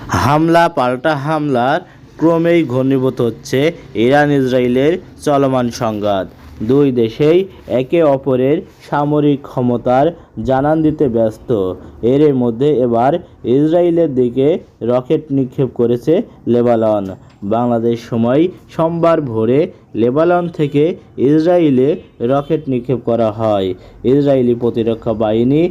হামলা পাল্টা হামলার ক্রমেই ঘনীভূত হচ্ছে ইরান ইসরায়েলের চলমান সংঘাত। দুই দেশেই একে অপরের সামরিক ক্ষমতার জানান দিতে ব্যস্ত। এর মধ্যে এবার ইসরায়েলের দিকে রকেট নিক্ষেপ করেছে লেবানন। বাংলাদেশ সময় সোমবার ভোরে লেবানন থেকে ইসরায়েলে রকেট নিক্ষেপ করা হয়। ইসরায়েলি প্রতিরক্ষা বাহিনী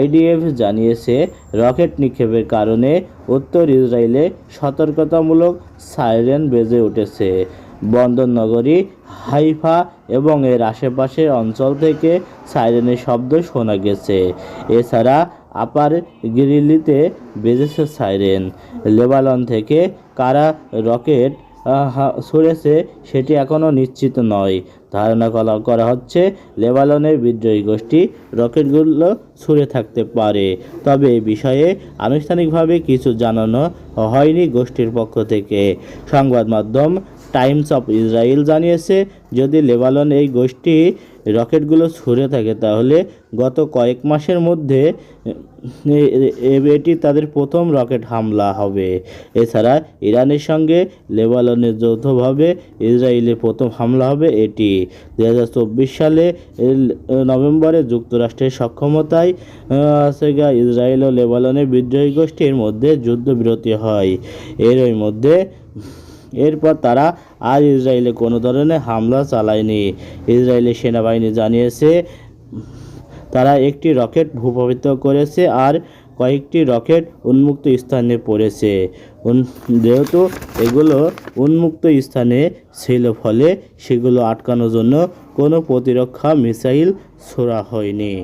IDF জানিয়েছে, রকেট নিক্ষেপের কারণে উত্তর ইসরায়েলে সতর্কতামূলক সাইরেন বেজে উঠেছে। বন্দর নগরী হাইফা এবং এর আশেপাশের অঞ্চল থেকে সাইরেনের শব্দ শোনা গেছে। এছাড়া আপার গিলিলিতে বেজেছে সাইরেন। লেবানন থেকে কারা রকেট ছুড়েছে সেটি এখনও নিশ্চিত নয়। ধারণা করা হচ্ছে লেবাননের বিদ্রোহী গোষ্ঠী রকেটগুলো ছুড়ে থাকতে পারে, তবে এই বিষয়ে আনুষ্ঠানিকভাবে কিছু জানানো হয়নি গোষ্ঠীর পক্ষ থেকে। সংবাদ মাধ্যম টাইমস অফ ইসরায়েল জানিয়েছে, যদি লেবানন এই গোষ্ঠী রকেটগুলো ছুড়ে থাকে তাহলে গত কয়েক মাসের মধ্যে এটি তাদের প্রথম রকেট হামলা হবে। এছাড়া ইরানের সঙ্গে লেবাননের যৌথভাবে ইসরায়েলের প্রথম হামলা হবে এটি। 2024 সালে নভেম্বরে যুক্তরাষ্ট্রের সক্ষমতায় ইসরায়েল ও লেবাননের বিদ্রোহী গোষ্ঠীর মধ্যে যুদ্ধবিরতি হয়। এরপর তারা আর ইসরায়েলে কোনো ধরনের হামলা চালায়নি। ইসরায়েলি সেনাবাহিনী জানিয়েছে, তারা একটি রকেট ভূপাতিত করেছে আর কয়েকটি রকেট উন্মুক্ত স্থানে পড়েছে। যেহেতু এগুলো উন্মুক্ত স্থানে ছিল, ফলে সেগুলো আটকানোর জন্য কোনো প্রতিরক্ষা মিসাইল ছোড়া হয়নি।